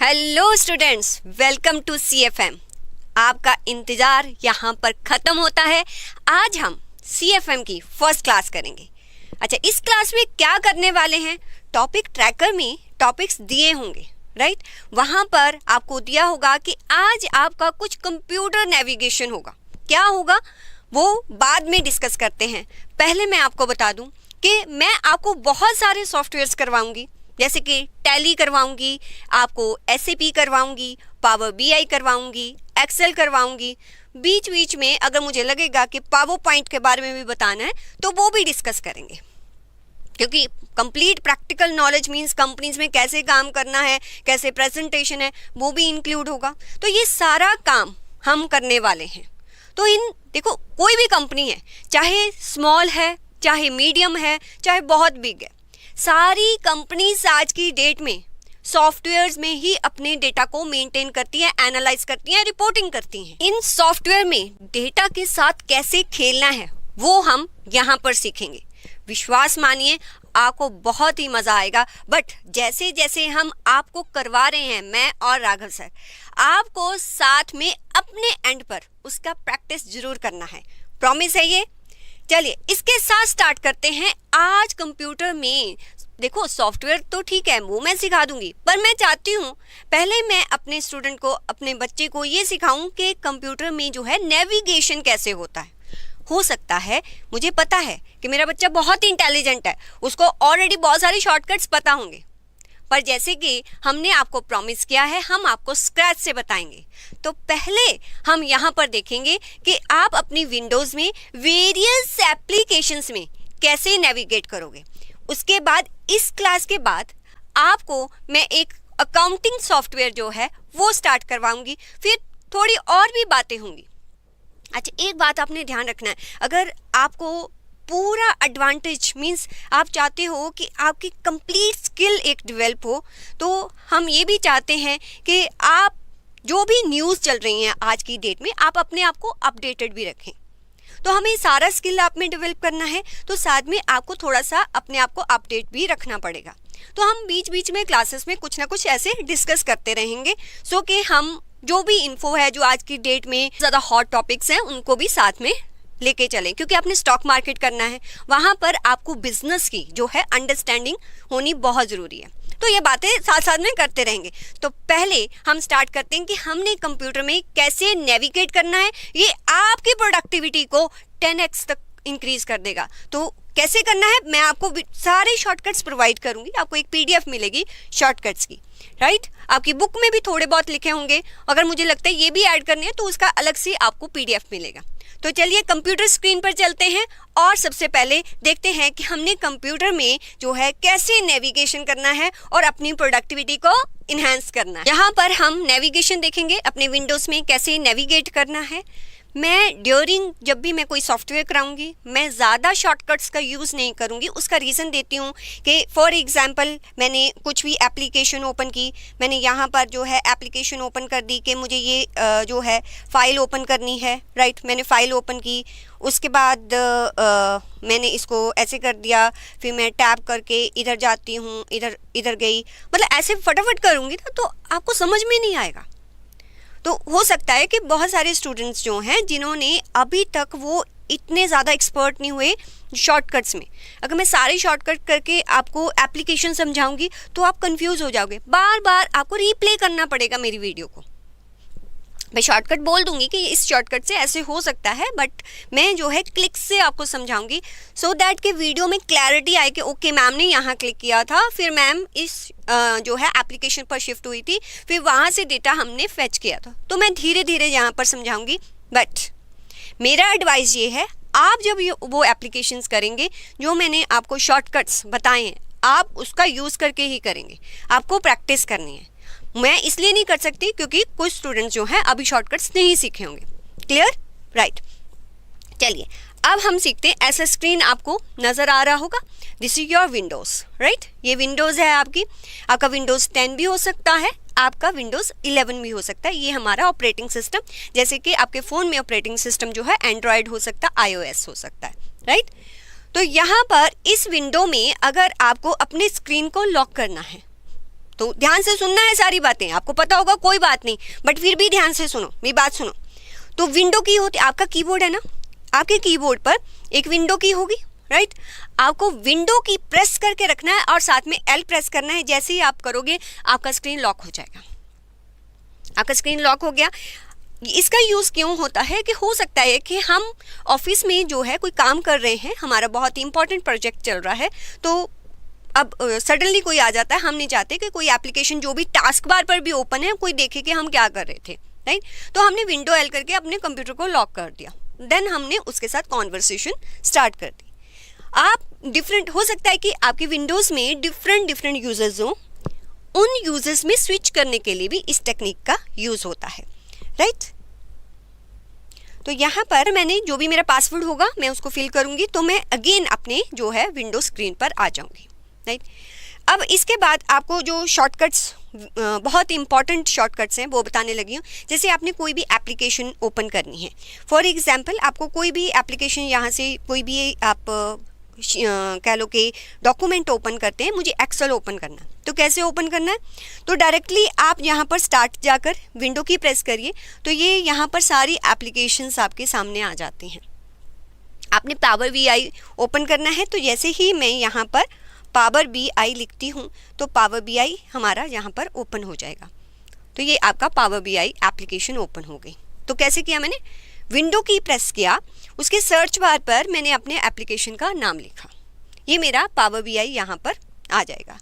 Hello students, welcome to CFM। आपका इंतज़ार यहाँ पर ख़त्म होता है। आज हम CFM की फर्स्ट क्लास करेंगे। अच्छा, इस क्लास में क्या करने वाले हैं? टॉपिक ट्रैकर में टॉपिक्स दिए होंगे, राइट? वहाँ पर आपको दिया होगा कि आज आपका कुछ कंप्यूटर नेविगेशन होगा। क्या होगा वो बाद में डिस्कस करते हैं। पहले मैं आपको बता दूँ कि मैं आपको बहुत सारे सॉफ्टवेयर्स करवाऊँगी, जैसे कि टैली करवाऊंगी, आपको SAP करवाऊंगी, पावर BI करवाऊंगी, एक्सेल करवाऊंगी। बीच बीच में अगर मुझे लगेगा कि पावर पॉइंट के बारे में भी बताना है तो वो भी डिस्कस करेंगे, क्योंकि complete practical knowledge means companies में कैसे काम करना है, कैसे प्रेजेंटेशन है, वो भी इंक्लूड होगा। तो ये सारा काम हम करने वाले हैं। तो देखो, कोई भी कंपनी है, चाहे स्मॉल है, चाहे मीडियम है, चाहे बहुत बिग है, सारी कंपनीज आज की डेट में सॉफ्टवेयर्स में ही अपने डेटा को मेंटेन करती हैं, एनालाइज करती हैं, रिपोर्टिंग करती हैं। इन सॉफ्टवेयर में डेटा के साथ कैसे खेलना है वो हम यहाँ पर सीखेंगे। विश्वास मानिए, आपको बहुत ही मज़ा आएगा। बट जैसे जैसे हम आपको करवा रहे हैं, मैं और राघव सर, आपको साथ में अपने एंड पर उसका प्रैक्टिस जरूर करना है। प्रॉमिस है ये। चलिए इसके साथ स्टार्ट करते हैं। आज कंप्यूटर में देखो, सॉफ्टवेयर तो ठीक है, वो मैं सिखा दूंगी, पर मैं चाहती हूँ पहले मैं अपने स्टूडेंट को, अपने बच्चे को ये सिखाऊं कि कंप्यूटर में जो है नेविगेशन कैसे होता है। हो सकता है, मुझे पता है कि मेरा बच्चा बहुत ही इंटेलिजेंट है, उसको ऑलरेडी बहुत सारे शॉर्टकट्स पता होंगे, पर जैसे कि हमने आपको प्रॉमिस किया है, हम आपको स्क्रैच से बताएंगे। तो पहले हम यहाँ पर देखेंगे कि आप अपनी विंडोज़ में वेरियस एप्लीकेशंस में कैसे नेविगेट करोगे। उसके बाद इस क्लास के बाद आपको मैं एक अकाउंटिंग सॉफ्टवेयर जो है वो स्टार्ट करवाऊंगी, फिर थोड़ी और भी बातें होंगी। अच्छा, एक बात आपने ध्यान रखना है, अगर आपको पूरा एडवांटेज मींस आप चाहते हो कि आपकी कंप्लीट स्किल एक डेवलप हो, तो हम ये भी चाहते हैं कि आप जो भी न्यूज़ चल रही हैं आज की डेट में, आप अपने आप को अपडेटेड भी रखें। तो हमें सारा स्किल आप में डेवलप करना है, तो साथ में आपको थोड़ा सा अपने आप को अपडेट भी रखना पड़ेगा। तो हम बीच बीच में क्लासेस में कुछ ना कुछ ऐसे डिस्कस करते रहेंगे, सो कि हम जो भी इन्फो है जो आज की डेट में ज़्यादा हॉट टॉपिक्स हैं उनको भी साथ में लेके चलें, क्योंकि आपने स्टॉक मार्केट करना है, वहाँ पर आपको बिजनेस की जो है अंडरस्टैंडिंग होनी बहुत ज़रूरी है। तो ये बातें साथ साथ में करते रहेंगे। तो पहले हम स्टार्ट करते हैं कि हमने कंप्यूटर में कैसे नेविगेट करना है। ये आपकी प्रोडक्टिविटी को 10x तक इंक्रीज कर देगा। तो कैसे करना है, मैं आपको सारे शॉर्टकट्स प्रोवाइड करूंगी। आपको एक PDF मिलेगी शॉर्टकट्स की, राइट? आपकी बुक में भी थोड़े बहुत लिखे होंगे, अगर मुझे लगता है ये भी ऐड करने हैं तो उसका अलग से आपको PDF मिलेगा। तो चलिए कंप्यूटर स्क्रीन पर चलते हैं और सबसे पहले देखते हैं कि हमने कंप्यूटर में जो है कैसे नेविगेशन करना है और अपनी प्रोडक्टिविटी को इन्हांस करना है। यहाँ पर हम नेविगेशन देखेंगे, अपने विंडोज़ में कैसे नेविगेट करना है। मैं ड्यूरिंग जब भी मैं कोई सॉफ्टवेयर कराऊंगी, मैं ज़्यादा शॉर्टकट्स का यूज़ नहीं करूंगी। उसका रीज़न देती हूँ कि फॉर एग्जांपल मैंने कुछ भी एप्लीकेशन ओपन की, मैंने यहाँ पर जो है एप्लीकेशन ओपन कर दी कि मुझे ये जो है फ़ाइल ओपन करनी है, राइट? मैंने फ़ाइल ओपन की, उसके बाद मैंने इसको ऐसे कर दिया, फिर मैं टैप करके इधर जाती हूँ, इधर गई, मतलब ऐसे फटाफट करूँगी ना तो आपको समझ में नहीं आएगा। तो हो सकता है कि बहुत सारे स्टूडेंट्स जो हैं जिन्होंने अभी तक वो इतने ज़्यादा एक्सपर्ट नहीं हुए शॉर्टकट्स में, अगर मैं सारे शॉर्टकट करके आपको एप्लीकेशन समझाऊंगी तो आप कंफ्यूज हो जाओगे, बार बार आपको रीप्ले करना पड़ेगा मेरी वीडियो को। मैं शॉर्टकट बोल दूंगी कि इस शॉर्टकट से ऐसे हो सकता है, बट मैं जो है क्लिक से आपको समझाऊंगी सो दैट कि वीडियो में क्लैरिटी आए कि ओके मैम ने यहाँ क्लिक किया था, फिर मैम इस जो है एप्लीकेशन पर शिफ्ट हुई थी, फिर वहाँ से डेटा हमने फेच किया था। तो मैं धीरे धीरे यहाँ पर समझाऊंगी। बट मेरा एडवाइस ये है, आप जब वो एप्लीकेशंस करेंगे जो मैंने आपको शॉर्टकट्स बताए हैं, आप उसका यूज़ करके ही करेंगे, आपको प्रैक्टिस करनी है। मैं इसलिए नहीं कर सकती क्योंकि कुछ स्टूडेंट्स जो हैं अभी शॉर्टकट्स नहीं सीखे होंगे। क्लियर? राइट। चलिए अब हम सीखते हैं। ऐसा स्क्रीन आपको नज़र आ रहा होगा, this is your Windows, right? ये विंडोज़ है आपका विंडोज़ 10 भी हो सकता है, आपका विंडोज़ 11 भी हो सकता है। ये हमारा ऑपरेटिंग सिस्टम, जैसे कि आपके फ़ोन में ऑपरेटिंग सिस्टम जो है एंड्रॉयड हो सकता है, iOS हो सकता है, राइट? तो यहाँ पर इस विंडो में अगर आपको अपने स्क्रीन को लॉक करना है तो ध्यान से सुनना है सारी बातें, आपको पता होगा कोई बात नहीं, बट फिर भी ध्यान से सुनो, मेरी बात सुनो। तो विंडो की होती, आपका कीबोर्ड है ना, आपके कीबोर्ड पर एक विंडो की होगी, राइट। आपको विंडो की प्रेस करके रखना है और साथ में एल प्रेस करना है। जैसे ही आप करोगे आपका स्क्रीन लॉक हो जाएगा। आपका स्क्रीन लॉक हो गया। इसका यूज़ क्यों होता है कि हो सकता है कि हम ऑफिस में जो है कोई काम कर रहे हैं, हमारा बहुत ही इंपॉर्टेंट प्रोजेक्ट चल रहा है, तो अब सडनली कोई आ जाता है, हम नहीं चाहते कि कोई एप्लीकेशन जो भी टास्क बार पर भी ओपन है कोई देखे कि हम क्या कर रहे थे, राइट। तो हमने विंडो एल करके अपने कंप्यूटर को लॉक कर दिया, देन हमने उसके साथ कॉन्वर्सेशन स्टार्ट कर दी। आप डिफरेंट हो सकता है कि आपके विंडोज़ में डिफरेंट यूजर्स हों, उन यूजर्स में स्विच करने के लिए भी इस टेक्निक का यूज़ होता है, राइट। तो यहाँ पर मैंने जो भी मेरा पासवर्ड होगा मैं उसको फिल करूँगी, तो मैं अगेन अपने जो है विंडो स्क्रीन पर आ जाऊँगी, राइट। अब इसके बाद आपको जो शॉर्टकट्स, बहुत इंपॉर्टेंट शॉर्टकट्स हैं वो बताने लगी हूँ। जैसे आपने कोई भी एप्लीकेशन ओपन करनी है, फॉर एग्जांपल आपको कोई भी एप्लीकेशन यहाँ से कोई भी आप कह लो कि डॉक्यूमेंट ओपन करते हैं, मुझे एक्सेल ओपन करना, तो कैसे ओपन करना है? तो डायरेक्टली आप यहाँ पर स्टार्ट जाकर विंडो की प्रेस करिए, तो ये यहाँ पर सारी एप्लीकेशंस आपके सामने आ जाती हैं। आपने पावर BI ओपन करना है, तो जैसे ही मैं यहाँ पर पावर BI लिखती हूँ तो पावर BI हमारा यहाँ पर ओपन हो जाएगा। तो ये आपका पावर BI एप्लीकेशन ओपन हो गई। तो कैसे किया मैंने? विंडो की प्रेस किया, उसके सर्च बार पर मैंने अपने एप्लीकेशन का नाम लिखा, ये मेरा पावर BI यहाँ पर आ जाएगा।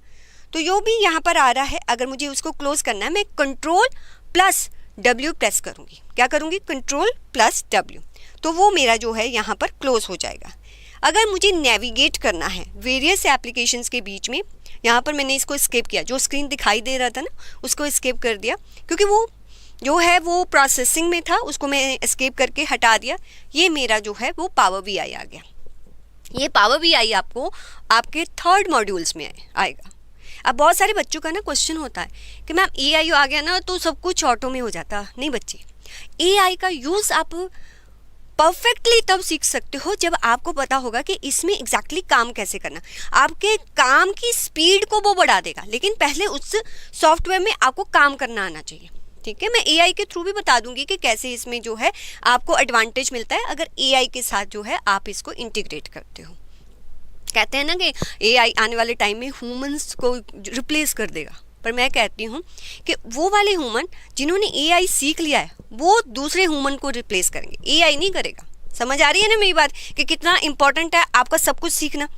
तो जो भी यहाँ पर आ रहा है, अगर मुझे उसको क्लोज करना है मैं Ctrl+W प्रेस करूँगी। क्या करूँगी? Ctrl+W, तो वो मेरा जो है यहाँ पर क्लोज हो जाएगा। अगर मुझे नेविगेट करना है वेरियस एप्लीकेशंस के बीच में, यहाँ पर मैंने इसको स्किप किया, जो स्क्रीन दिखाई दे रहा था ना उसको स्किप कर दिया, क्योंकि वो जो है वो प्रोसेसिंग में था, उसको मैं स्किप करके हटा दिया। ये मेरा जो है वो पावर BI आ गया। ये पावर BI आपको आपके 3rd मॉड्यूल्स में आएगा। अब बहुत सारे बच्चों का ना क्वेश्चन होता है कि मैम AI आ गया ना तो सब कुछ ऑटो में हो जाता। नहीं बच्चे, AI का यूज़ आप परफेक्टली तब सीख सकते हो जब आपको पता होगा कि इसमें एग्जैक्टली काम कैसे करना। आपके काम की स्पीड को वो बढ़ा देगा, लेकिन पहले उस सॉफ्टवेयर में आपको काम करना आना चाहिए, ठीक है। मैं AI के थ्रू भी बता दूंगी कि कैसे इसमें जो है आपको एडवांटेज मिलता है अगर AI के साथ जो है आप इसको इंटीग्रेट करते हो। कहते हैं ना कि AI आने वाले टाइम में ह्यूमंस को रिप्लेस कर देगा, पर मैं कहती हूँ कि वो वाले ह्यूमन जिन्होंने AI सीख लिया है वो दूसरे ह्यूमन को रिप्लेस करेंगे, AI नहीं करेगा। समझ आ रही है ना मेरी बात कि कितना इंपॉर्टेंट है आपका सब कुछ सीखना।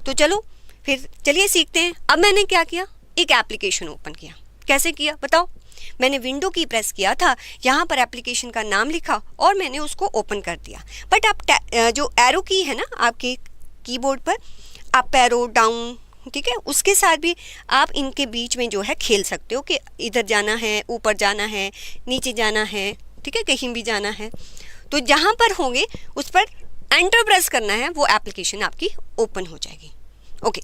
तो चलो फिर चलिए सीखते हैं। अब मैंने क्या किया, एक एप्लीकेशन ओपन किया। कैसे किया बताओ? मैंने विंडो की प्रेस किया था, यहाँ पर एप्लीकेशन का नाम लिखा और मैंने उसको ओपन कर दिया। बट आप जो एरो की है ना आपके कीबोर्ड पर, आप एरो डाउन, ठीक है, उसके साथ भी आप इनके बीच में जो है खेल सकते हो कि इधर जाना है, ऊपर जाना है, नीचे जाना है, ठीक है, कहीं भी जाना है। तो जहाँ पर होंगे उस पर एंटर प्रेस करना है, वो एप्लीकेशन आपकी ओपन हो जाएगी। ओके,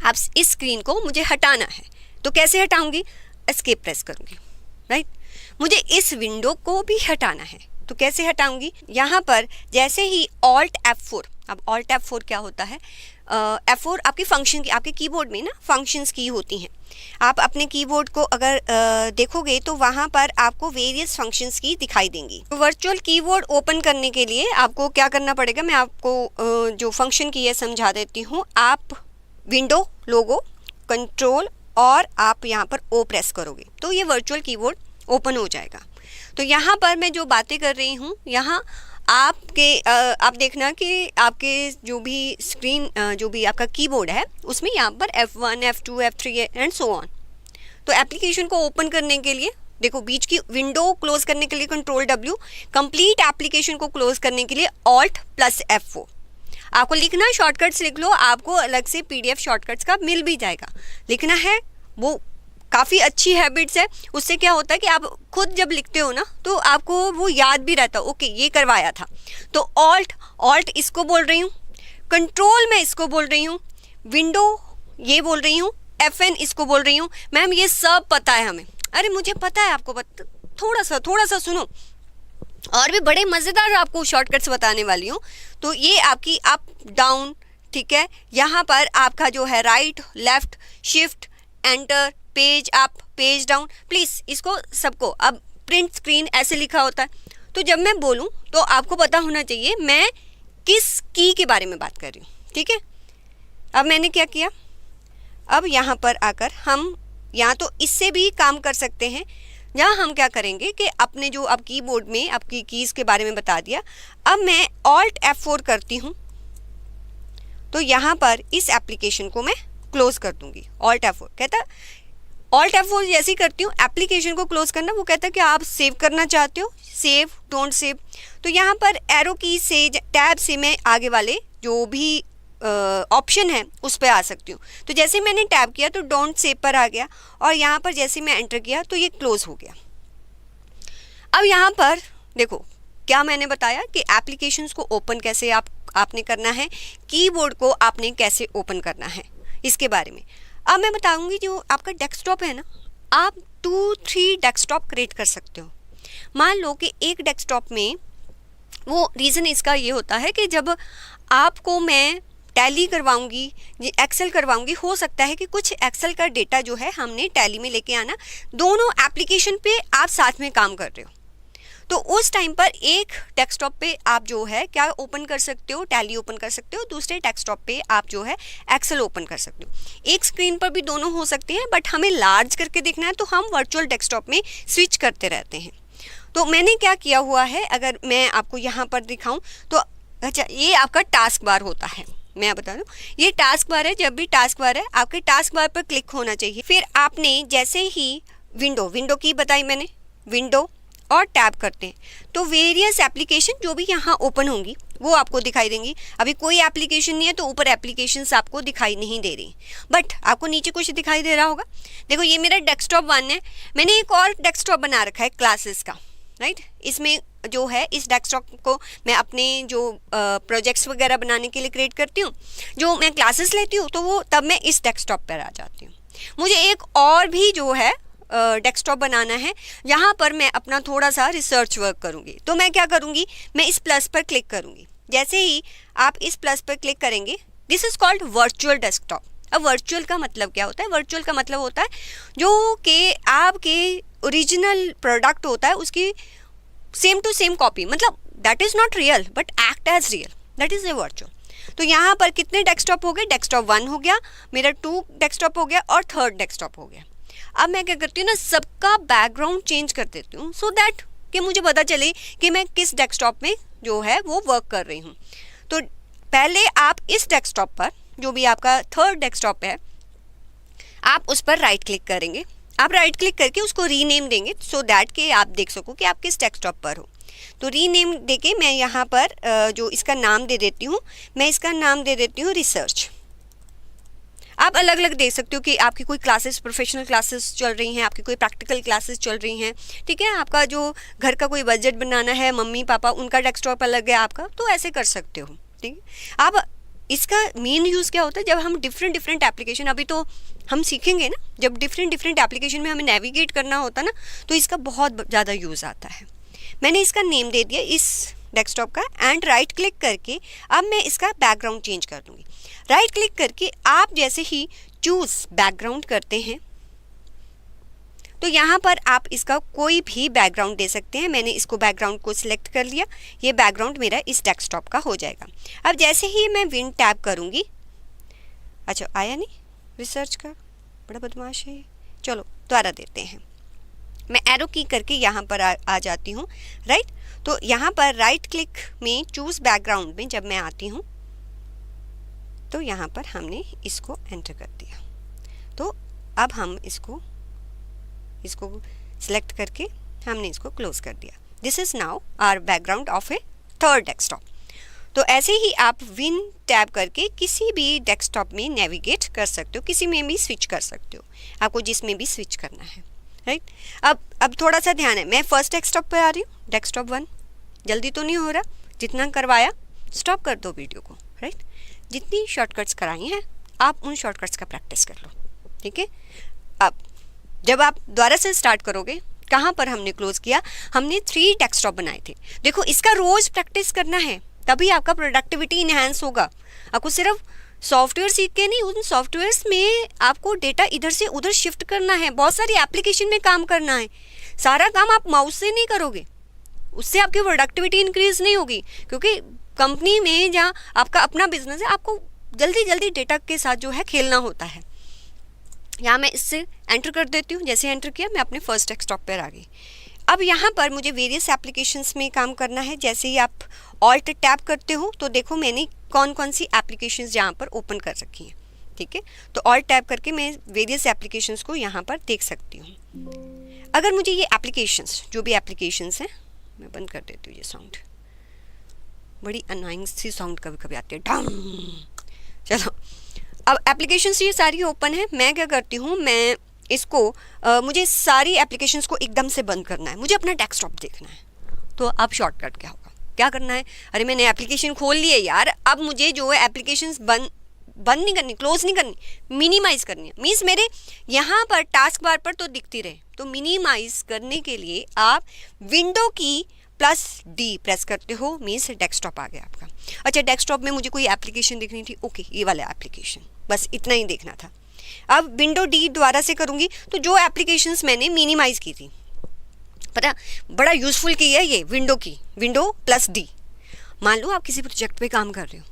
अब इस स्क्रीन को मुझे हटाना है, तो कैसे हटाऊंगी? एस्केप प्रेस करूंगी, राइट। मुझे इस विंडो को भी हटाना है, तो कैसे हटाऊंगी? यहाँ पर जैसे ही Alt F4, अब Alt F4 क्या होता है? F4 आपकी फंक्शन की, आपके कीबोर्ड में ना फंक्शंस की होती हैं। आप अपने कीबोर्ड को अगर देखोगे तो वहाँ पर आपको वेरियस फंक्शंस की दिखाई देंगी। तो वर्चुअल कीबोर्ड ओपन करने के लिए आपको क्या करना पड़ेगा, मैं आपको जो फंक्शन की है समझा देती हूँ। आप विंडो लोगो कंट्रोल और आप यहाँ पर O प्रेस करोगे तो ये वर्चुअल कीबोर्ड ओपन हो जाएगा। तो यहाँ पर मैं जो बातें कर रही हूँ, यहाँ आपके आप देखना कि आपके जो भी स्क्रीन जो भी आपका कीबोर्ड है उसमें यहाँ पर F1 F2 F3 and so on. तो एप्लीकेशन को ओपन करने के लिए देखो, बीच की विंडो क्लोज करने के लिए Ctrl+W, कंप्लीट एप्लीकेशन को क्लोज करने के लिए Alt+F4। आपको लिखना, शॉर्टकट्स लिख लो, आपको अलग से PDF शॉर्टकट्स का मिल भी जाएगा। लिखना है, वो काफ़ी अच्छी हैबिट्स है। उससे क्या होता है कि आप खुद जब लिखते हो ना तो आपको वो याद भी रहता है, ओके ये करवाया था। तो ऑल्ट इसको बोल रही हूँ, कंट्रोल मैं इसको बोल रही हूँ, विंडो ये बोल रही हूँ, FN इसको बोल रही हूँ। मैम ये सब पता है हमें। अरे मुझे पता है, आपको पता, थोड़ा सा सुनो, और भी बड़े मज़ेदार आपको शॉर्टकट्स बताने वाली हूँ। तो ये आपकी अप डाउन, ठीक है, यहाँ पर आपका जो है right left shift enter page up, page down, please इसको सबको, अब प्रिंट स्क्रीन ऐसे लिखा होता है, तो जब मैं बोलूँ तो आपको पता होना चाहिए मैं किस की के बारे में बात कर रही हूँ, ठीक है। अब मैंने क्या किया, अब यहाँ पर आकर हम यहाँ तो इससे भी काम कर सकते हैं, यहाँ हम क्या करेंगे कि अपने जो अब कीबोर्ड में आपकी कीज़ के बारे में बता दिया, अब मैं Alt F4 करती हूँ तो यहाँ पर इस एप्लीकेशन को मैं क्लोज कर दूँगी। Alt F4 कहता है, Alt F4 जैसे ही करती हूँ एप्लीकेशन को क्लोज करना, वो कहता है कि आप सेव करना चाहते हो, सेव, डोंट सेव, तो यहाँ पर एरो की से टैब से मैं आगे वाले जो भी ऑप्शन है उस पर आ सकती हूँ। तो जैसे मैंने टैब किया तो डोंट सेव पर आ गया, और यहाँ पर जैसे मैं एंटर किया तो ये क्लोज हो गया। अब यहाँ पर देखो क्या मैंने बताया कि एप्लीकेशंस को ओपन कैसे आपने करना है, कीबोर्ड को आपने कैसे ओपन करना है, इसके बारे में अब मैं बताऊँगी। जो आपका डेस्कटॉप है ना, आप 2-3 डेस्कटॉप क्रिएट कर सकते हो। मान लो कि एक डेस्कटॉप में, वो रीज़न इसका ये होता है कि जब आपको मैं टैली करवाऊंगी, एक्सेल करवाऊंगी, हो सकता है कि कुछ एक्सेल का डेटा जो है हमने टैली में लेके आना, दोनों एप्लीकेशन पे आप साथ में काम कर रहे हो, तो उस टाइम पर एक डेस्कटॉप पे आप जो है क्या ओपन कर सकते हो, टैली ओपन कर सकते हो, दूसरे डेस्कटॉप पे आप जो है एक्सेल ओपन कर सकते हो। एक स्क्रीन पर भी दोनों हो सकते हैं, बट हमें लार्ज करके देखना है तो हम वर्चुअल डेस्कटॉप में स्विच करते रहते हैं। तो मैंने क्या किया हुआ है, अगर मैं आपको यहाँ पर दिखाऊं तो अच्छा, ये आपका टास्क बार होता है, मैं बता दूं ये टास्क बार है। जब भी टास्क बार है आपके टास्क बार पर क्लिक होना चाहिए, फिर आपने जैसे ही विंडो की बताई मैंने, विंडो और टैब करते हैं तो वेरियस एप्लीकेशन जो भी यहाँ ओपन होंगी वो आपको दिखाई देंगी। अभी कोई एप्लीकेशन नहीं है तो ऊपर एप्लीकेशंस आपको दिखाई नहीं दे रही, बट आपको नीचे कुछ दिखाई दे रहा होगा। देखो ये मेरा डेस्कटॉप 1 है, मैंने एक और डेस्कटॉप बना रखा है क्लासेस का, राइट। इसमें जो है इस डेस्कटॉप को मैं अपने जो प्रोजेक्ट्स वगैरह बनाने के लिए क्रिएट करती हूँ, जो मैं क्लासेस लेती हूँ तो वो तब मैं इस डेस्कटॉप पर आ जाती हूँ। मुझे एक और भी जो है डेस्कटॉप बनाना है, यहाँ पर मैं अपना थोड़ा सा रिसर्च वर्क करूँगी। तो मैं क्या करूँगी, मैं इस प्लस पर क्लिक करूँगी। जैसे ही आप इस प्लस पर क्लिक करेंगे, this is called virtual desktop. अब वर्चुअल का मतलब क्या होता है, वर्चुअल का मतलब होता है जो कि आपके ओरिजिनल प्रोडक्ट होता है उसकी सेम टू सेम कॉपी, मतलब that is not real but act as real, that is a virtual. तो यहाँ पर कितने डेस्कटॉप हो गए, डेस्कटॉप 1 हो गया मेरा, 2 डेस्कटॉप हो गया और 3rd डेस्कटॉप हो गया। अब मैं क्या करती हूँ ना, सबका बैकग्राउंड चेंज कर देती हूँ सो दैट कि मुझे पता चले कि मैं किस डेस्कटॉप में जो है वो वर्क कर रही हूँ। तो पहले आप इस डेस्कटॉप पर, जो भी आपका 3rd डेस्कटॉप है, आप उस पर राइट क्लिक करेंगे। आप राइट क्लिक करके उसको रीनेम देंगे सो दैट कि आप देख सको कि आप किस डेस्कटॉप पर हो। तो रीनेम देके मैं यहाँ पर जो इसका नाम दे देती हूँ, मैं इसका नाम दे देती हूँ रिसर्च। आप अलग अलग देख सकते हो कि आपकी कोई क्लासेस, प्रोफेशनल क्लासेस चल रही हैं, आपकी कोई प्रैक्टिकल क्लासेस चल रही हैं, ठीक है। आपका जो घर का कोई बजट बनाना है, मम्मी पापा उनका डेस्कटॉप अलग है आपका, तो ऐसे कर सकते हो, ठीक है। अब इसका मेन यूज़ क्या होता है, जब हम डिफरेंट एप्लीकेशन, अभी तो हम सीखेंगे ना, जब डिफरेंट एप्लीकेशन में हमें नेविगेट करना होता ना, तो इसका बहुत ज़्यादा यूज़ आता है। मैंने इसका नेम दे दिया इस डेस्कटॉप का, एंड राइट क्लिक करके अब मैं इसका बैकग्राउंड चेंज कर दूँगी। राइट क्लिक करके आप जैसे ही चूज़ बैकग्राउंड करते हैं तो यहाँ पर आप इसका कोई भी बैकग्राउंड दे सकते हैं। मैंने इसको बैकग्राउंड को सिलेक्ट कर लिया, ये बैकग्राउंड मेरा इस डेस्कटॉप का हो जाएगा। अब जैसे ही मैं विन टैब करूँगी, अच्छा आया नहीं, रिसर्च का बड़ा बदमाश है, चलो दोबारा देते हैं। मैं एरो की करके यहाँ पर आ जाती हूँ, राइट। तो यहाँ पर राइट क्लिक में चूज़ बैकग्राउंड में जब मैं आती हूँ तो यहाँ पर हमने इसको एंटर कर दिया। तो अब हम इसको सिलेक्ट करके हमने इसको क्लोज कर दिया। This is now our background of a 3rd desktop. तो ऐसे ही आप विन टैब करके किसी भी डेस्कटॉप में नेविगेट कर सकते हो, किसी में भी स्विच कर सकते हो, आपको जिसमें भी स्विच करना है, राइट। अब थोड़ा सा ध्यान है, मैं फर्स्ट डेस्कटॉप पर आ रही हूँ, डेस्कटॉप 1। जल्दी तो नहीं हो रहा, जितना करवाया स्टॉप कर दो वीडियो को, राइट। जितनी शॉर्टकट्स कराई हैं आप उन शॉर्टकट्स का प्रैक्टिस कर लो, ठीक है। अब जब आप दोबारा से स्टार्ट करोगे, कहाँ पर हमने क्लोज किया, हमने 3 डेस्कटॉप बनाए थे। देखो इसका रोज़ प्रैक्टिस करना है, तभी आपका प्रोडक्टिविटी इन्हांस होगा। आपको सिर्फ सॉफ्टवेयर सीख के नहीं, उन सॉफ्टवेयर्स में आपको डेटा इधर से उधर शिफ्ट करना है, बहुत सारी एप्लीकेशन में काम करना है। सारा काम आप माउस से नहीं करोगे, उससे आपकी प्रोडक्टिविटी इंक्रीज नहीं होगी, क्योंकि कंपनी में जहाँ आपका अपना बिजनेस है, आपको जल्दी जल्दी डेटा के साथ जो है खेलना होता है। यहाँ मैं इससे एंटर कर देती हूँ, जैसे एंटर किया मैं अपने फर्स्ट डेस्कटॉप पर आ गई। अब यहाँ पर मुझे वेरियस एप्लीकेशंस में काम करना है। जैसे ही आप ऑल्ट टैप करते हो तो देखो मैंने कौन कौन सी एप्लीकेशंस यहाँ पर ओपन कर रखी हैं, ठीक है। तो ऑल्ट टैप करके मैं वेरियस एप्लीकेशंस को यहाँ पर देख सकती हूँ। अगर मुझे ये एप्लीकेशंस, जो भी एप्लीकेशंस हैं, मैं बंद कर देती हूँ। ये साउंड बड़ी अनोइंग सी साउंड कभी कभी आती है, डम। चलो, अब एप्लीकेशंस ये सारी ओपन है। मैं क्या करती हूँ, मैं इसको मुझे सारी एप्लीकेशंस को एकदम से बंद करना है, मुझे अपना डेस्कटॉप देखना है। तो अब शॉर्टकट क्या होगा, क्या करना है, अरे मैंने एप्लीकेशन खोल ली है यार, अब मुझे जो है एप्लीकेशंस बंद नहीं करनी, क्लोज नहीं करनी, मिनिमाइज़ करनी है। मीन्स मेरे यहाँ पर टास्क बार पर तो दिखती रहे, तो मिनिमाइज़ करने के लिए आप विंडो की +D प्रेस करते हो, मीन्स डेस्कटॉप आ गया आपका। अच्छा, डेस्कटॉप में मुझे कोई एप्लीकेशन देखनी थी, ओके ये वाला एप्लीकेशन, बस इतना ही देखना था। अब विंडो D दोबारा से करूँगी तो जो एप्लीकेशंस मैंने मिनिमाइज़ की थी, पता बड़ा यूज़फुल की है ये विंडो +D। मान लो आप किसी प्रोजेक्ट पे काम कर रहे हो,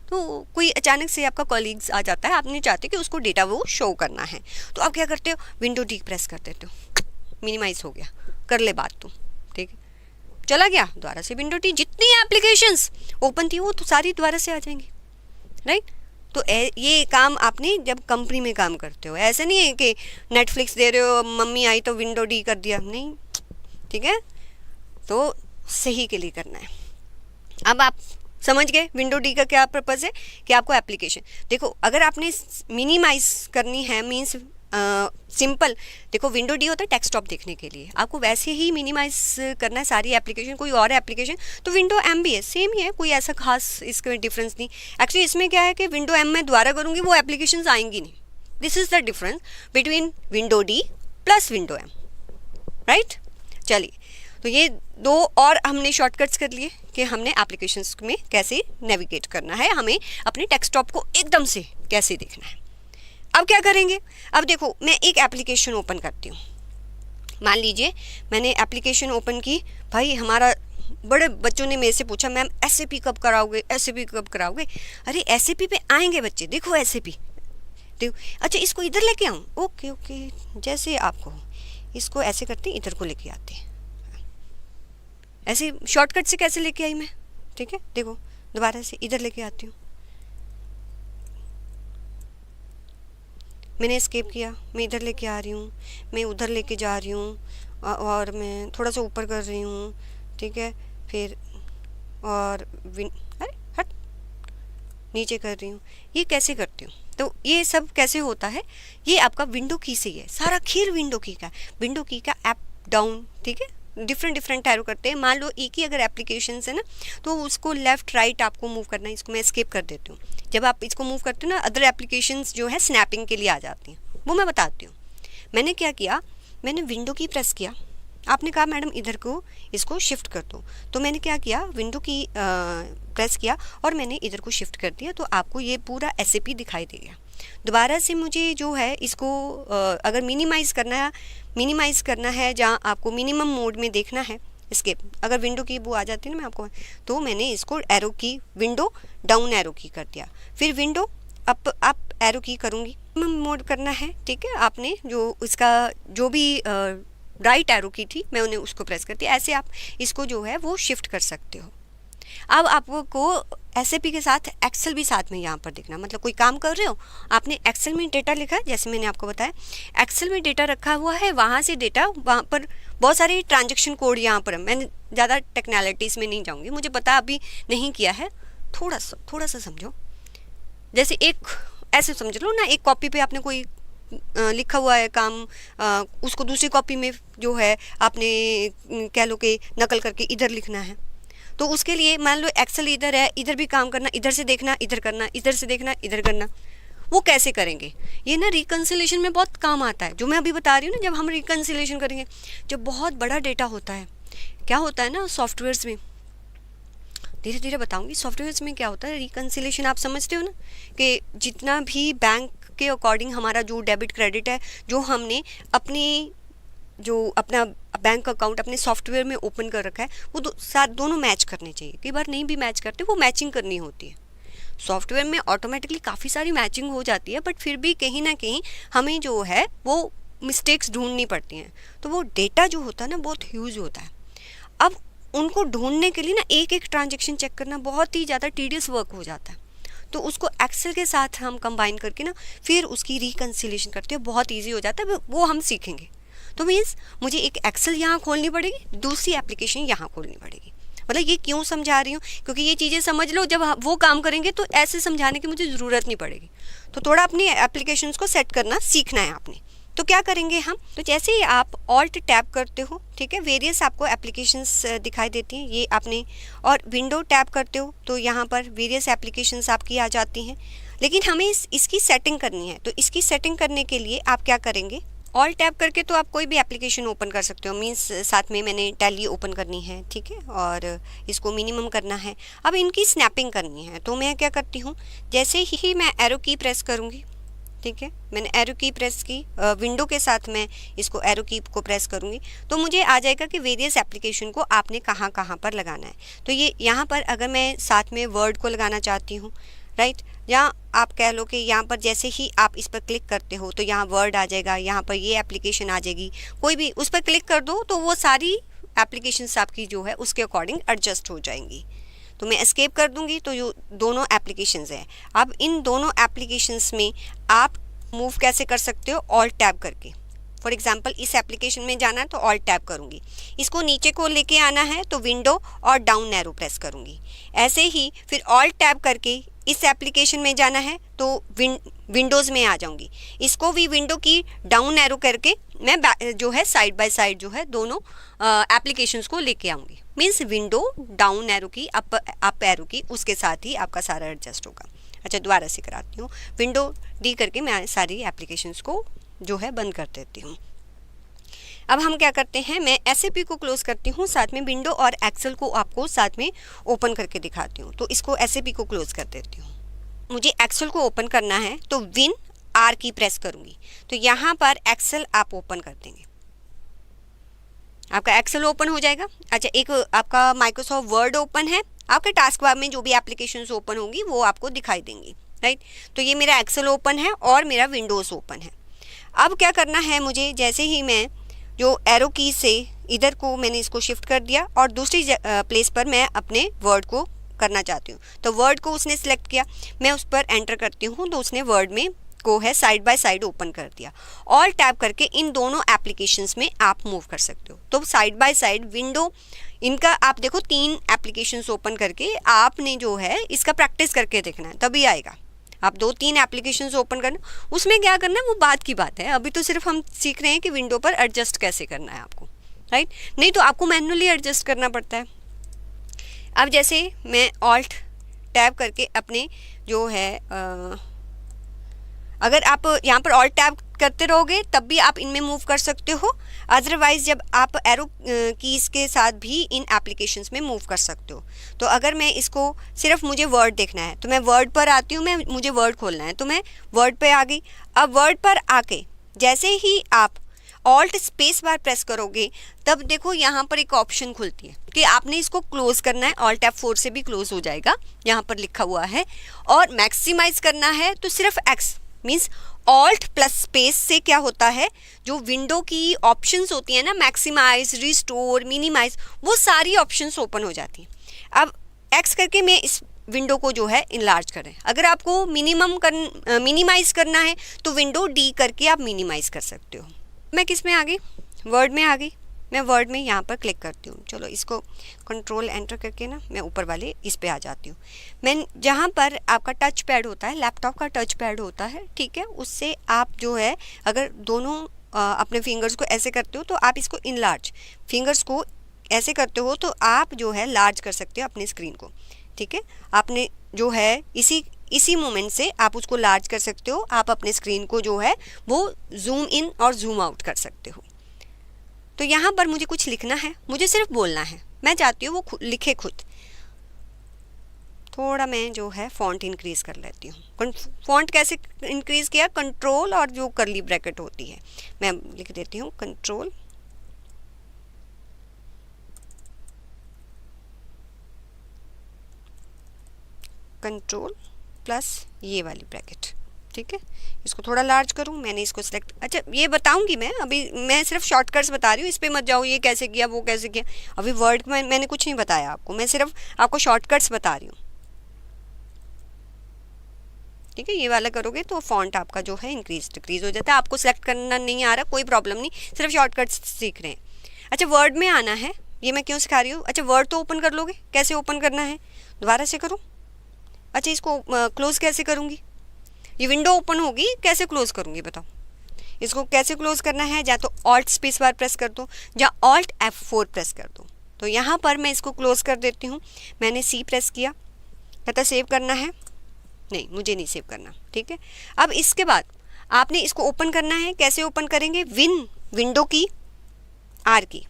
तो कोई अचानक से आपका कॉलीग्स आ जाता है, आप नहीं चाहते कि उसको डेटा वो शो करना है, तो आप क्या करते हो, विंडो D प्रेस कर देते हो, मिनिमाइज़ हो गया, कर ले बात तू, ठीक है, चला गया। दोबारा से विंडो D, जितनी एप्लीकेशंस ओपन थी वो तो सारी दोबारा से आ जाएंगी, राइट। तो ये काम आपने जब कंपनी में काम करते हो, ऐसे नहीं है कि नेटफ्लिक्स दे रहे हो, मम्मी आई तो विंडो D कर दिया, नहीं, ठीक है। तो सही के लिए करना है। अब आप समझ गए विंडो D का क्या पर्पज़ है, कि आपको एप्लीकेशन देखो, अगर आपने मिनिमाइज़ करनी है, मीन्स सिंपल, देखो विंडो D होता है डेस्कटॉप देखने के लिए, आपको वैसे ही मिनिमाइज़ करना है सारी एप्लीकेशन। कोई और एप्लीकेशन तो विंडो M भी है, सेम ही है, कोई ऐसा खास इसका डिफरेंस नहीं। एक्चुअली इसमें क्या है कि विंडो M में दोबारा करूँगी वो एप्लीकेशन आएंगी नहीं। This is the difference between window D + window M, right. चलिए, तो ये दो और हमने शॉर्टकट्स कर लिए कि हमने एप्लीकेशंस में कैसे नेविगेट करना है, हमें अपने डेस्कटॉप को एकदम से कैसे देखना है। अब क्या करेंगे, अब देखो मैं एक एप्लीकेशन ओपन करती हूँ। मान लीजिए मैंने एप्लीकेशन ओपन की, भाई हमारा बड़े बच्चों ने मेरे से पूछा मैम SAP कब कराओगे, SAP कब कराओगे। अरे SAP पे आएंगे बच्चे, देखो SAP देखो, अच्छा इसको इधर लेके आऊँ, ओके ओके, जैसे आपको इसको ऐसे करते इधर को लेके आते हैं, ऐसे शॉर्टकट से कैसे लेके आई मैं, ठीक है। देखो दोबारा से इधर लेके आती हूँ, मैंने एस्केप किया, मैं इधर लेके आ रही हूँ, मैं उधर लेके जा रही हूँ, और मैं थोड़ा सा ऊपर कर रही हूँ, ठीक है, फिर और अरे हट, नीचे कर रही हूँ। ये कैसे करती हूँ, तो ये सब कैसे होता है, ये आपका विंडो की से ही है, सारा खेल विंडो की का, विंडो की का अप डाउन, ठीक है, डिफरेंट एरो करते हैं। मान लो एक ही अगर एप्लीकेशन है ना, तो उसको लेफ़्ट राइट आपको मूव करना है। इसको मैं एस्केप कर देती हूँ। जब आप इसको मूव करते हो ना, अदर एप्लीकेशंस जो है स्नैपिंग के लिए आ जाती हैं, वो मैं बताती हूँ। मैंने क्या किया, मैंने विंडो की प्रेस किया, आपने कहा मैडम इधर को इसको शिफ्ट कर दो, तो मैंने क्या किया, विंडो की प्रेस किया और मैंने इधर को शिफ्ट कर दिया, तो आपको ये पूरा SAP दिखाई देगा। दोबारा से मुझे जो है इसको अगर मिनिमाइज़ करना है जहाँ आपको मिनिमम मोड में देखना है, एस्केप, अगर विंडो की वो आ जाती है ना मैं आपको, तो मैंने इसको एरो की, विंडो डाउन एरो की कर दिया, फिर विंडो अप एरो की करूँगी, मिनिमम मोड करना है, ठीक है। आपने जो इसका जो भी राइट एरो की थी मैं उन्हें उसको प्रेस करती, ऐसे आप इसको जो है वो शिफ्ट कर सकते हो। अब आपको SAP के साथ एक्सेल भी साथ में यहाँ पर देखना, मतलब कोई काम कर रहे हो, आपने एक्सेल में डेटा लिखा है, जैसे मैंने आपको बताया एक्सेल में डेटा रखा हुआ है, वहाँ से डेटा, वहाँ पर बहुत सारे ट्रांजैक्शन कोड यहाँ पर है। मैंने ज़्यादा टेक्नैलिटीज़ में नहीं जाऊँगी, मुझे पता अभी नहीं किया है, थोड़ा सा समझो। जैसे एक ऐसे समझ लो ना, एक कॉपी पे आपने कोई लिखा हुआ है काम, उसको दूसरी कॉपी में जो है आपने कह लो कि नकल करके इधर लिखना है, तो उसके लिए मान लो एक्सेल इधर है, इधर भी काम करना, इधर से देखना, इधर करना, इधर से देखना, इधर करना, वो कैसे करेंगे, ये ना रिकन्सिलेशन में बहुत काम आता है, जो मैं अभी बता रही हूँ ना। जब हम रिकन्सिलेशन करेंगे, जब बहुत बड़ा डेटा होता है, क्या होता है ना सॉफ्टवेयर्स में, धीरे धीरे बताऊंगी। सॉफ्टवेयर्स में क्या होता है, रिकन्सिलेशन आप समझते हो ना, कि जितना भी बैंक के अकॉर्डिंग हमारा जो डेबिट क्रेडिट है, जो हमने अपना बैंक अकाउंट अपने सॉफ्टवेयर में ओपन कर रखा है, वो दोनों मैच करने चाहिए। कई बार नहीं भी मैच करते, वो मैचिंग करनी होती है। सॉफ्टवेयर में ऑटोमेटिकली काफ़ी सारी मैचिंग हो जाती है, बट फिर भी कहीं ना कहीं हमें जो है वो मिस्टेक्स ढूंढनी पड़ती हैं। तो वो डेटा जो होता है ना, बहुत ह्यूज होता है। अब उनको ढूंढने के लिए ना एक एक ट्रांजेक्शन चेक करना बहुत ही ज़्यादा टीडियस वर्क हो जाता है। तो उसको एक्सेल के साथ हम कंबाइन करके ना फिर उसकी रिकन्सिलेशन करते हैं, बहुत ईजी हो जाता है। वो हम सीखेंगे। तो मीन्स मुझे एक एक्सेल यहाँ खोलनी पड़ेगी, दूसरी एप्लीकेशन यहाँ खोलनी पड़ेगी। मतलब ये क्यों समझा रही हूँ, क्योंकि ये चीज़ें समझ लो, जब वो काम करेंगे तो ऐसे समझाने की मुझे ज़रूरत नहीं पड़ेगी। तो थोड़ा अपनी एप्लीकेशंस को सेट करना सीखना है आपने। तो क्या करेंगे हम, तो जैसे ही आप ऑल्ट टैप करते हो, ठीक है, वेरियस आपको एप्लीकेशंस दिखाई देती हैं, ये आपने, और विंडो टैप करते हो तो यहाँ पर वेरियस एप्लीकेशंस आपकी आ जाती हैं। लेकिन हमें इसकी सेटिंग करनी है। तो इसकी सेटिंग करने के लिए आप क्या करेंगे, ऑल टैप करके तो आप कोई भी एप्लीकेशन ओपन कर सकते हो। मीन्स साथ में मैंने टैली ओपन करनी है, ठीक है, और इसको मिनिमम करना है। अब इनकी स्नैपिंग करनी है, तो मैं क्या करती हूँ, जैसे ही मैं एरो की प्रेस करूँगी, ठीक है, मैंने एरो की प्रेस की, विंडो के साथ मैं इसको एरो की को प्रेस करूँगी तो मुझे आ जाएगा कि वेरियस एप्लीकेशन को आपने कहाँ कहाँ पर लगाना है। तो ये यहाँ पर अगर मैं साथ में वर्ड को लगाना चाहती हूँ, राइट, या आप कह लो कि यहाँ पर जैसे ही आप इस पर क्लिक करते हो तो यहाँ वर्ड आ जाएगा, यहाँ पर ये एप्लीकेशन आ जाएगी, कोई भी उस पर क्लिक कर दो तो वो सारी एप्लीकेशंस आपकी जो है उसके अकॉर्डिंग एडजस्ट हो जाएंगी। तो मैं एस्केप कर दूंगी तो ये दोनों एप्लीकेशंस हैं। अब इन दोनों एप्लीकेशंस में आप मूव कैसे कर सकते हो, ऑल्ट टैब करके। फॉर एग्जांपल इस एप्लीकेशन में जाना है तो ऑल्ट टैब करूंगी, इसको नीचे को लेके आना है तो विंडो और डाउन एरो प्रेस करूंगी। ऐसे ही फिर ऑल्ट टैब करके इस एप्लीकेशन में जाना है तो विंडोज़ में आ जाऊंगी, इसको भी विंडो की डाउन एरो करके मैं जो है साइड बाय साइड जो है दोनों एप्लीकेशंस को लेके आऊँगी। मीन्स विंडो डाउन एरो की अप एरो की, उसके साथ ही आपका सारा एडजस्ट होगा। अच्छा, दोबारा से कराती हूँ, विंडो डी करके मैं सारी एप्लीकेशंस को जो है बंद कर देती हूँ। अब हम क्या करते हैं, मैं SAP को क्लोज करती हूँ, साथ में विंडो और एक्सेल को आपको साथ में ओपन करके दिखाती हूँ। तो इसको SAP को क्लोज कर देती हूँ। मुझे एक्सेल को ओपन करना है तो विन आर की प्रेस करूँगी, तो यहाँ पर एक्सेल आप ओपन कर देंगे, आपका एक्सेल ओपन हो जाएगा। अच्छा, एक आपका माइक्रोसॉफ्ट वर्ड ओपन है, आपके टास्क बार में जो भी एप्लीकेशंस ओपन होंगी वो आपको दिखाई देंगी, राइट। तो ये मेरा एक्सेल ओपन है और मेरा विंडोज़ ओपन है। अब क्या करना है मुझे, जैसे ही मैं जो एरो की से इधर को मैंने इसको शिफ्ट कर दिया और दूसरी प्लेस पर मैं अपने वर्ड को करना चाहती हूँ, तो वर्ड को उसने सिलेक्ट किया, मैं उस पर एंटर करती हूँ तो उसने वर्ड में को है साइड बाय साइड ओपन कर दिया। ऑल टैप करके इन दोनों एप्लीकेशंस में आप मूव कर सकते हो। तो साइड बाय साइड विंडो इनका आप देखो 3 एप्लीकेशंस ओपन करके आपने जो है इसका प्रैक्टिस करके देखना है, तभी आएगा। आप 2-3 एप्लीकेशंस ओपन करना, उसमें क्या करना है वो बात की बात है। अभी तो सिर्फ हम सीख रहे हैं कि विंडो पर एडजस्ट कैसे करना है आपको, राइट। नहीं तो आपको मैन्युअली एडजस्ट करना पड़ता है। अब जैसे मैं ऑल्ट टैब करके अपने जो है अगर आप यहाँ पर ऑल्ट टैब करते रहोगे तब भी आप इनमें मूव कर सकते हो, अदरवाइज जब आप एरो कीज़ के साथ भी इन एप्लीकेशंस में मूव कर सकते हो। तो अगर मैं इसको सिर्फ मुझे वर्ड देखना है तो मैं वर्ड पर आती हूँ, मुझे वर्ड खोलना है तो मैं वर्ड पे आ गई। अब वर्ड पर आके जैसे ही आप ऑल्ट स्पेस बार प्रेस करोगे तब देखो यहाँ पर एक ऑप्शन खुलती है कि आपने इसको क्लोज करना है, ऑल्ट F4 से भी क्लोज हो जाएगा, यहाँ पर लिखा हुआ है। और मैक्सिमाइज करना है तो सिर्फ X means alt plus space से क्या होता है, जो विंडो की ऑप्शंस होती है ना, मैक्सिमाइज, रिस्टोर, मिनिमाइज, वो सारी ऑप्शंस ओपन हो जाती हैं। अब X करके मैं इस विंडो को जो है इनलार्ज करें। अगर आपको मिनिमाइज करना है तो विंडो D करके आप मिनिमाइज कर सकते हो। मैं किस में आ गई, वर्ड में आ गई। मैं वर्ड में यहाँ पर क्लिक करती हूँ, चलो इसको कंट्रोल एंटर करके ना मैं ऊपर वाले इस पे आ जाती हूँ। मैं जहाँ पर आपका टच पैड होता है, लैपटॉप का टच पैड होता है, ठीक है, उससे आप जो है अगर दोनों अपने फिंगर्स को ऐसे करते हो तो आप इसको इनलार्ज, फिंगर्स को ऐसे करते हो तो आप जो है लार्ज कर सकते हो अपनी स्क्रीन को, ठीक है। आपने जो है इसी मोमेंट से आप उसको लार्ज कर सकते हो, आप अपने स्क्रीन को जो है वो जूम इन और जूम आउट कर सकते हो। तो यहाँ पर मुझे कुछ लिखना है, मुझे सिर्फ बोलना है, मैं चाहती हूँ वो लिखे खुद। थोड़ा मैं जो है फॉन्ट इंक्रीज कर लेती हूँ। फॉन्ट कैसे इंक्रीज किया, कंट्रोल और जो करली ब्रैकेट होती है मैं लिख देती हूँ कंट्रोल प्लस ये वाली ब्रैकेट, ठीक है। इसको थोड़ा लार्ज करूँ, मैंने इसको सिलेक्ट, अच्छा ये बताऊंगी मैं, अभी मैं सिर्फ शॉर्टकट्स बता रही हूँ, इस पे मत जाओ ये कैसे किया वो कैसे किया, अभी वर्ड में मैंने कुछ नहीं बताया आपको, मैं सिर्फ आपको शॉर्टकट्स बता रही हूँ, ठीक है। ये वाला करोगे तो फॉन्ट आपका जो है इंक्रीज डिक्रीज हो जाता है। आपको सेलेक्ट करना नहीं आ रहा, कोई प्रॉब्लम नहीं, सिर्फ शॉर्टकट्स सीख रहे हैं। अच्छा वर्ड में आना है, ये मैं क्यों सिखा रही हूँ। अच्छा वर्ड तो ओपन कर लोगे, कैसे ओपन करना है, दोबारा से करो। अच्छा इसको क्लोज कैसे करूँगी, ये विंडो ओपन होगी, कैसे क्लोज करूँगी बताओ। इसको कैसे क्लोज करना है, या तो ऑल्ट स्पेस बार प्रेस कर दो या ऑल्ट F4 प्रेस कर दो। तो यहाँ पर मैं इसको क्लोज कर देती हूँ, मैंने C प्रेस किया, कहता सेव करना है, नहीं मुझे नहीं सेव करना, ठीक है। अब इसके बाद आपने इसको ओपन करना है, कैसे ओपन करेंगे, विंडो की R की,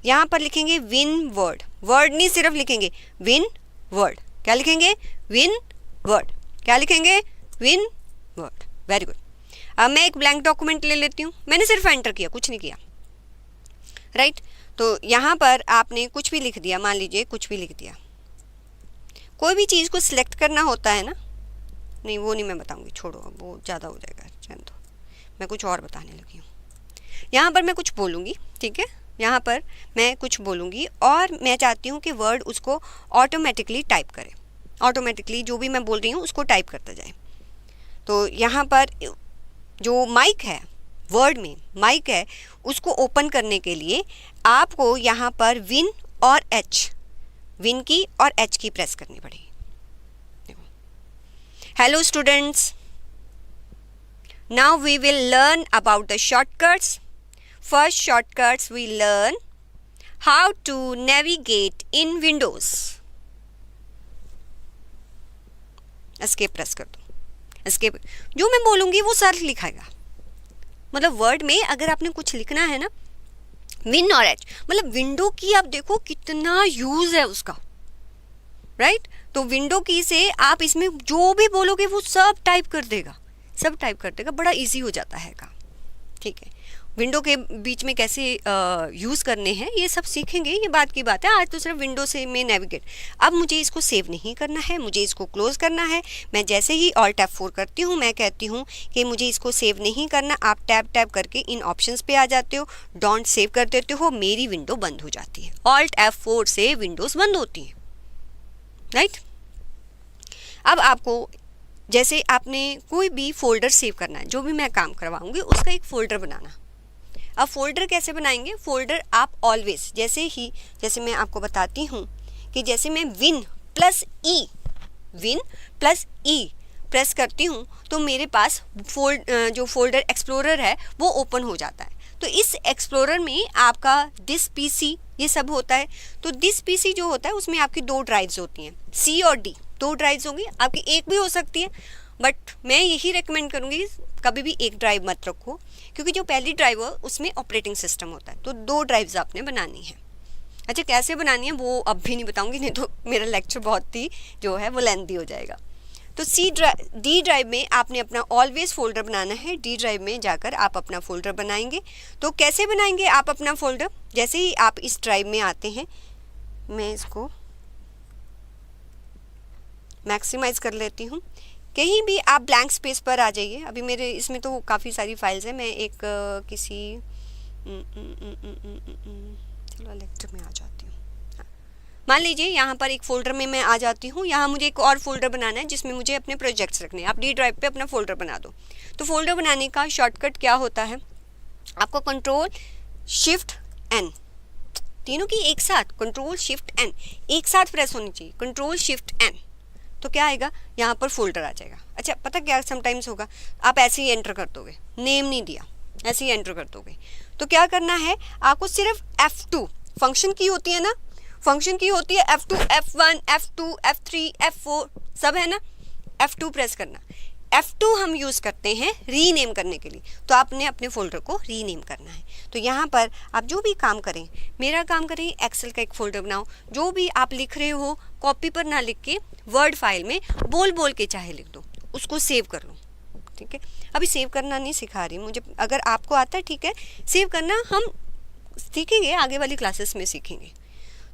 यहाँ पर लिखेंगे विन वर्ड, वर्ड नहीं सिर्फ लिखेंगे विन वर्ड, क्या लिखेंगे विन वर्ड, क्या लिखेंगे विन वर्ड, वेरी गुड। अब मैं एक ब्लैंक डॉक्यूमेंट ले लेती हूँ, मैंने सिर्फ एंटर किया, कुछ नहीं किया, राइट। तो यहाँ पर आपने कुछ भी लिख दिया, मान लीजिए कुछ भी लिख दिया, कोई भी चीज़ को सिलेक्ट करना होता है ना, नहीं वो नहीं मैं बताऊंगी, छोड़ो अब वो ज़्यादा हो जाएगा, रहने दो, मैं कुछ और बताने लगी हूँ। यहाँ पर मैं कुछ बोलूँगी, ठीक है, यहाँ पर मैं कुछ बोलूँगी और मैं चाहती हूँ कि वर्ड उसको ऑटोमेटिकली टाइप करे, ऑटोमेटिकली जो भी मैं बोल रही हूँ उसको टाइप करता जाए। तो यहाँ पर जो माइक है, वर्ड में माइक है, उसको ओपन करने के लिए आपको यहाँ पर विन और H, विन की और H की प्रेस करनी पड़ेगी। Hello students, now we will learn about the shortcuts. First shortcuts we learn how to navigate in Windows. Escape press कर दो, एस्केप, जो मैं बोलूँगी वो सर लिखाएगा। मतलब वर्ड में अगर आपने कुछ लिखना है ना, विन और H, मतलब विंडो की आप देखो कितना यूज़ है उसका, राइट। तो विंडो की से आप इसमें जो भी बोलोगे वो सब टाइप कर देगा, सब टाइप कर देगा, बड़ा इजी हो जाता है काम, ठीक है। विंडो के बीच में कैसे यूज़ करने हैं ये सब सीखेंगे, ये बात की बात है। आज तो सिर्फ विंडो से में नेविगेट। अब मुझे इसको सेव नहीं करना है, मुझे इसको क्लोज करना है। मैं जैसे ही ऑल्ट F4 करती हूँ, मैं कहती हूँ कि मुझे इसको सेव नहीं करना, आप टैप करके इन ऑप्शंस पे आ जाते हो, डोंट सेव कर देते हो, मेरी विंडो बंद हो जाती है। ऑल्ट F4 से विंडोज़ बंद होती हैं, राइट। अब आपको जैसे आपने कोई भी फोल्डर सेव करना है, जो भी मैं काम करवाऊँगी उसका एक फ़ोल्डर बनाना। अब फोल्डर कैसे बनाएंगे, फोल्डर आप ऑलवेज जैसे मैं आपको बताती हूँ कि जैसे मैं विन प्लस ई प्रेस करती हूँ तो मेरे पास जो फोल्डर एक्सप्लोरर है वो ओपन हो जाता है। तो इस एक्सप्लोरर में आपका दिस पीसी ये सब होता है। तो दिस पीसी जो होता है उसमें आपकी 2 ड्राइव्स होती हैं, C और D 2 ड्राइव्स होंगी, आपकी एक भी हो सकती है, बट मैं यही रेकमेंड करूँगी कभी भी एक ड्राइव मत रखो, क्योंकि जो पहली ड्राइव है उसमें ऑपरेटिंग सिस्टम होता है। तो 2 ड्राइव्स आपने बनानी है। अच्छा कैसे बनानी है वो अब भी नहीं बताऊंगी, नहीं तो मेरा लेक्चर बहुत ही जो है वो लेंथी हो जाएगा। तो डी ड्राइव में आपने अपना ऑलवेज फोल्डर बनाना है। डी ड्राइव में जाकर आप अपना फोल्डर बनाएंगे। तो कैसे बनाएंगे आप अपना फोल्डर, जैसे ही आप इस ड्राइव में आते हैं, मैं इसको मैक्सिमाइज कर लेती हूँ। कहीं भी आप ब्लैंक स्पेस पर आ जाइए। अभी मेरे इसमें तो काफ़ी सारी फाइल्स हैं, मैं एक किसी चलो लेक्चर में आ जाती हूँ। मान लीजिए यहाँ पर एक फ़ोल्डर में मैं आ जाती हूँ। यहाँ मुझे एक और फोल्डर बनाना है जिसमें मुझे अपने प्रोजेक्ट्स रखने हैं। आप डी ड्राइव पे अपना फोल्डर बना दो। तो फोल्डर बनाने का शॉर्टकट क्या होता है, आपको कंट्रोल शिफ्ट एन, तीनों की एक साथ, कंट्रोल शिफ्ट एन एक साथ प्रेस होनी चाहिए, कंट्रोल शिफ्ट एन। तो क्या आएगा, यहाँ पर फोल्डर आ जाएगा। अच्छा पता क्या समटाइम्स होगा, आप ऐसे ही एंटर कर दोगे, नेम नहीं दिया, ऐसे ही एंटर कर दोगे। तो क्या करना है, आपको सिर्फ F2 फंक्शन की होती है ना, फंक्शन की होती है F2, F1, F2, F3, F4 सब है ना, F2 प्रेस करना। F2 हम यूज़ करते हैं रीनेम करने के लिए, तो आपने अपने फोल्डर को रीनेम करना है। तो यहाँ पर आप जो भी काम करें, मेरा काम करें एक्सेल का एक फ़ोल्डर बनाओ, जो भी आप लिख रहे हो कॉपी पर ना लिख के वर्ड फाइल में बोल बोल के चाहे लिख दो, उसको सेव कर लो, ठीक है। अभी सेव करना नहीं सिखा रही मुझे, अगर आपको आता है ठीक है, सेव करना हम सीखेंगे, आगे वाली क्लासेस में सीखेंगे।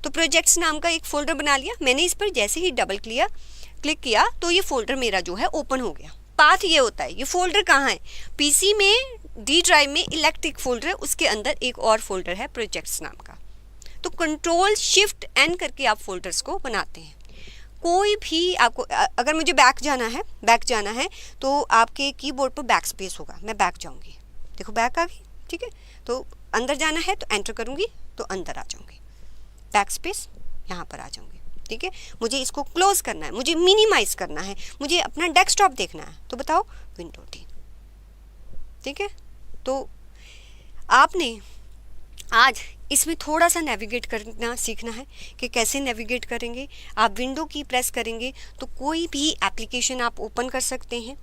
तो प्रोजेक्ट्स नाम का एक फ़ोल्डर बना लिया मैंने, इस पर जैसे ही डबल क्लिक किया तो ये फोल्डर मेरा जो है ओपन हो गया। पाथ ये होता है, ये फोल्डर कहाँ है, पीसी में डी ड्राइव में इलेक्ट्रिक फोल्डर है, उसके अंदर एक और फोल्डर है प्रोजेक्ट्स नाम का। तो कंट्रोल शिफ्ट एन करके आप फोल्डर्स को बनाते हैं। कोई भी आपको अगर मुझे बैक जाना है तो आपके कीबोर्ड पर बैक स्पेस होगा, मैं बैक जाऊंगी, देखो बैक आ गई, ठीक है। तो अंदर जाना है तो एंटर करूंगी तो अंदर आ जाऊंगी, बैक स्पेस यहाँ पर आ जाऊंगी, ठीक है। मुझे इसको क्लोज करना है, मुझे मिनिमाइज करना है, मुझे अपना डेस्कटॉप देखना है, तो बताओ विंडो टी, ठीक है। तो आपने आज इसमें थोड़ा सा नेविगेट करना सीखना है कि कैसे नेविगेट करेंगे। आप विंडो की प्रेस करेंगे तो कोई भी एप्लीकेशन आप ओपन कर सकते हैं।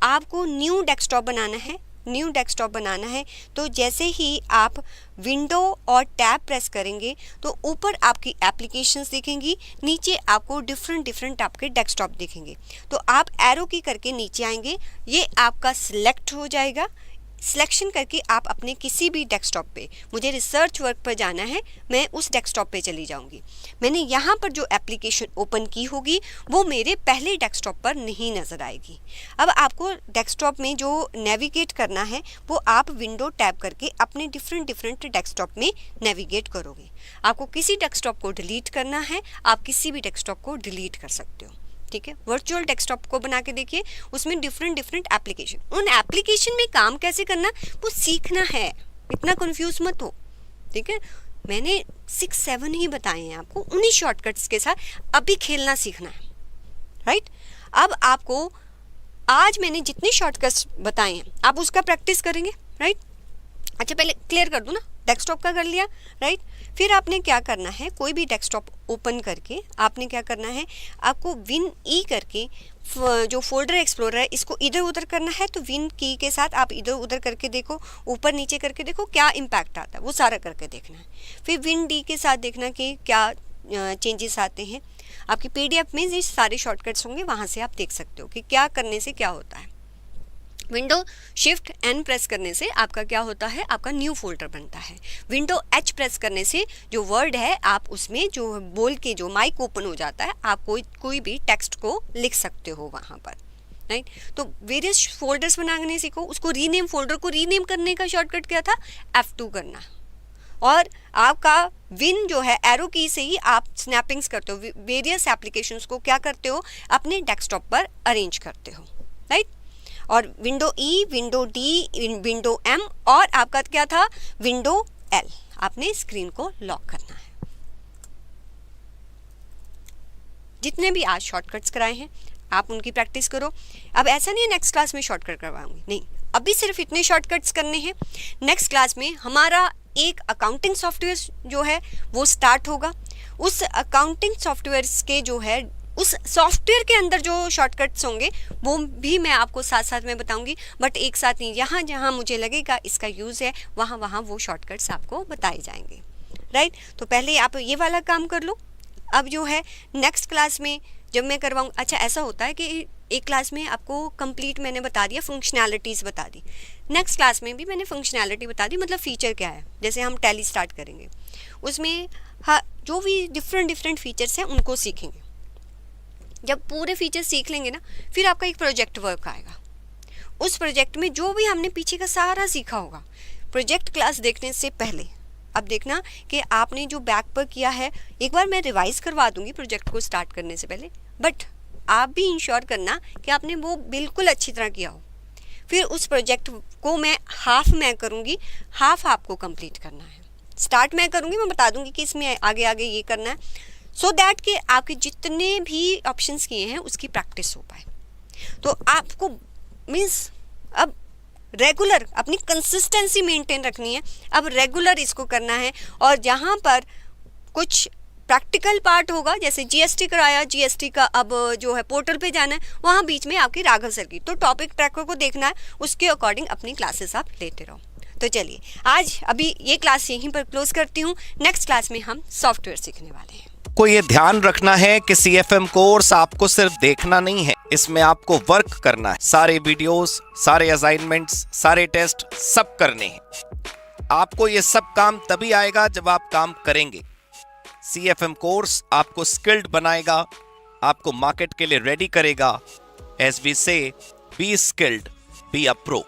आपको न्यू डेस्कटॉप बनाना है तो जैसे ही आप विंडो और टैब प्रेस करेंगे तो ऊपर आपकी एप्लीकेशंस दिखेंगी, नीचे आपको डिफरेंट आपके डेस्कटॉप दिखेंगे। तो आप एरो की करके नीचे आएंगे, ये आपका सिलेक्ट हो जाएगा। सिलेक्शन करके आप अपने किसी भी डेस्कटॉप पे, मुझे रिसर्च वर्क पर जाना है, मैं उस डेस्कटॉप पे चली जाऊंगी। मैंने यहाँ पर जो एप्लीकेशन ओपन की होगी वो मेरे पहले डेस्कटॉप पर नहीं नज़र आएगी। अब आपको डेस्कटॉप में जो नेविगेट करना है वो आप विंडो टैब करके अपने डिफरेंट डेस्कटॉप में नेविगेट करोगे। आपको किसी डेस्कटॉप को डिलीट करना है, आप किसी भी डेस्कटॉप को डिलीट कर सकते हो, ठीक है। वर्चुअल डेस्कटॉप को बना के देखिए, उसमें डिफरेंट एप्लीकेशन, उन एप्लीकेशन में काम कैसे करना वो सीखना है, इतना कंफ्यूज मत हो, ठीक है। मैंने 6-7 ही बताए हैं आपको, उन्हीं शॉर्टकट्स के साथ अभी खेलना सीखना है, राइट। अब आपको आज मैंने जितने शॉर्टकट्स बताए हैं आप उसका प्रैक्टिस करेंगे, राइट। अच्छा पहले क्लियर कर दूँ ना, डेस्कटॉप का कर लिया, राइट। फिर आपने क्या करना है, कोई भी डेस्कटॉप ओपन करके आपने क्या करना है, आपको विन ई करके जो फोल्डर एक्सप्लोरर है इसको इधर उधर करना है। तो विन की के साथ आप इधर उधर करके देखो, ऊपर नीचे करके देखो क्या इम्पैक्ट आता है, वो सारा करके देखना है। फिर विन डी के साथ देखना कि क्या चेंजेस आते हैं। आपकी PDF में ये सारे शॉर्टकट्स होंगे, वहाँ से आप देख सकते हो कि क्या करने से क्या होता है। विंडो शिफ्ट एन प्रेस करने से आपका क्या होता है, आपका न्यू फोल्डर बनता है। विंडो H प्रेस करने से जो वर्ड है आप उसमें जो बोल के जो माइक ओपन हो जाता है, आप कोई भी टेक्स्ट को लिख सकते हो वहाँ पर, राइट। तो वेरियस फोल्डर्स बनाने सीखो। उसको रीनेम, फोल्डर को रीनेम करने का शॉर्टकट क्या था, F2 करना। और आपका विन जो है एरो की से ही आप स्नैपिंग्स करते हो, वेरियस एप्लीकेशंस को क्या करते हो, अपने डेस्कटॉप पर अरेंज करते हो, राइट। और window E, window D, window M और आपका क्या था, विंडो L, आपने स्क्रीन को लॉक करना है। जितने भी आज शॉर्टकट्स कराए हैं आप उनकी प्रैक्टिस करो। अब ऐसा नहीं है नेक्स्ट क्लास में शॉर्टकट करवाऊंगी, नहीं, अभी सिर्फ इतने शॉर्टकट्स करने हैं। नेक्स्ट क्लास में हमारा एक अकाउंटिंग सॉफ्टवेयर जो है वो स्टार्ट होगा। उस अकाउंटिंग सॉफ्टवेयर के जो है उस सॉफ्टवेयर के अंदर जो शॉर्टकट्स होंगे वो भी मैं आपको साथ साथ में बताऊंगी, बट एक साथ नहीं, जहाँ जहाँ मुझे लगेगा इसका यूज़ है वहाँ वहाँ वो शॉर्टकट्स आपको बताए जाएंगे, राइट। तो पहले आप ये वाला काम कर लो। अब जो है नेक्स्ट क्लास में जब मैं करवाऊँ, अच्छा ऐसा होता है कि एक क्लास में आपको कंप्लीट मैंने बता दिया, फंक्शनैलिटीज़ बता दी, नेक्स्ट क्लास में भी मैंने फंक्शनैलिटी बता दी, मतलब फ़ीचर क्या है। जैसे हम टैली स्टार्ट करेंगे उसमें हाँ जो भी डिफरेंट फीचर्स हैं उनको सीखेंगे। जब पूरे फीचर सीख लेंगे ना, फिर आपका एक प्रोजेक्ट वर्क आएगा। उस प्रोजेक्ट में जो भी हमने पीछे का सारा सीखा होगा, प्रोजेक्ट क्लास देखने से पहले अब देखना कि आपने जो बैक पर किया है, एक बार मैं रिवाइज करवा दूंगी प्रोजेक्ट को स्टार्ट करने से पहले, बट आप भी इंश्योर करना कि आपने वो बिल्कुल अच्छी तरह किया हो। फिर उस प्रोजेक्ट को मैं हाफ मैं करूँगी, हाफ आपको कंप्लीट करना है। स्टार्ट मैं करूँगी, मैं बता दूँगी कि इसमें आगे आगे ये करना है, सो दैट कि आपके जितने भी ऑप्शंस किए हैं उसकी प्रैक्टिस हो पाए। तो आपको मीन्स अब रेगुलर अपनी कंसिस्टेंसी मेंटेन रखनी है, अब रेगुलर इसको करना है। और जहाँ पर कुछ प्रैक्टिकल पार्ट होगा, जैसे जीएसटी कराया, जीएसटी का अब जो है पोर्टल पे जाना है, वहाँ बीच में आपकी राघव सर की, तो टॉपिक ट्रैकर को देखना है, उसके अकॉर्डिंग अपनी क्लासेस आप लेते रहो। तो चलिए आज अभी ये क्लास यहीं पर क्लोज करती हूँ। नेक्स्ट क्लास में हम सॉफ्टवेयर सीखने वाले हैं। को ये ध्यान रखना है कि CFM कोर्स आपको सिर्फ देखना नहीं है, इसमें आपको वर्क करना है। सारे वीडियोस, सारे असाइनमेंट्स, सारे टेस्ट सब करने हैं। आपको ये सब काम तभी आएगा जब आप काम करेंगे। CFM कोर्स आपको स्किल्ड बनाएगा, आपको मार्केट के लिए रेडी करेगा। As we say, be skilled, be a pro.